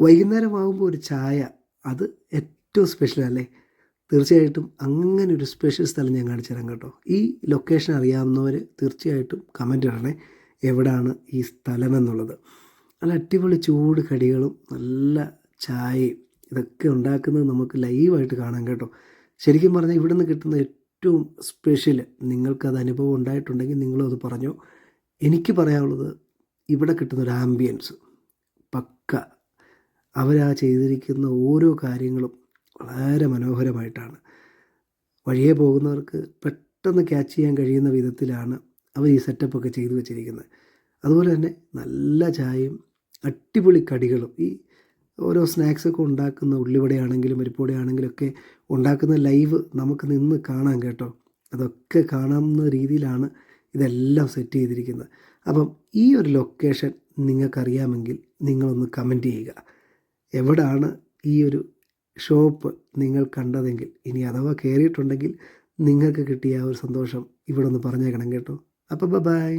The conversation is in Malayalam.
വൈകുന്നേരമാകുമ്പോൾ ഒരു ചായ, അത് ഏറ്റവും സ്പെഷ്യൽ അല്ലേ? തീർച്ചയായിട്ടും അങ്ങനെ ഒരു സ്പെഷ്യൽ സ്ഥലം ഞാൻ കാണിച്ചു തരാം കേട്ടോ. ഈ ലൊക്കേഷൻ അറിയാവുന്നവർ തീർച്ചയായിട്ടും കമൻ്റ് ഇടണേ, എവിടാണ് ഈ സ്ഥലം എന്നുള്ളത്. നല്ല അടിപൊളി ചൂട് കടികളും നല്ല ചായയും ഇതൊക്കെ ഉണ്ടാക്കുന്നത് നമുക്ക് ലൈവായിട്ട് കാണാം കേട്ടോ. ശരിക്കും പറഞ്ഞാൽ ഇവിടെ നിന്ന് കിട്ടുന്ന ഏറ്റവും സ്പെഷ്യൽ, നിങ്ങൾക്കത് അനുഭവം ഉണ്ടായിട്ടുണ്ടെങ്കിൽ നിങ്ങളും അത് പറഞ്ഞോ. എനിക്ക് പറയാനുള്ളത്, ഇവിടെ കിട്ടുന്നൊരു ആംബിയൻസ് പക്ക, അവരാ ചെയ്തിരിക്കുന്ന ഓരോ കാര്യങ്ങളും വളരെ മനോഹരമായിട്ടാണ്. വഴിയെ പോകുന്നവർക്ക് പെട്ടെന്ന് ക്യാച്ച് ചെയ്യാൻ കഴിയുന്ന വിധത്തിലാണ് അവർ ഈ സെറ്റപ്പൊക്കെ ചെയ്തു വെച്ചിരിക്കുന്നത്. അതുപോലെ തന്നെ നല്ല ചായയും അടിപൊളി കടികളും, ഈ ഓരോ സ്നാക്സൊക്കെ ഉണ്ടാക്കുന്ന ഉള്ളിവടയാണെങ്കിലും പരിപ്പുവടയാണെങ്കിലും ഒക്കെ ഉണ്ടാക്കുന്ന ലൈവ് നമുക്ക് നിന്ന് കാണാം കേട്ടോ. അതൊക്കെ കാണാവുന്ന രീതിയിലാണ് ഇതെല്ലാം സെറ്റ് ചെയ്തിരിക്കുന്നത്. അപ്പം ഈ ഒരു ലൊക്കേഷൻ നിങ്ങൾക്കറിയാമെങ്കിൽ നിങ്ങളൊന്ന് കമൻറ്റ് ചെയ്യുക. എവിടാണ് ഈ ഒരു ഷോപ്പ് നിങ്ങൾ കണ്ടതെങ്കിൽ, ഇനി അഥവാ കയറിയിട്ടുണ്ടെങ്കിൽ നിങ്ങൾക്ക് കിട്ടിയ ആ ഒരു സന്തോഷം ഇവിടെ ഒന്ന് പറഞ്ഞേക്കണം കേട്ടോ. അപ്പോൾ ബൈ.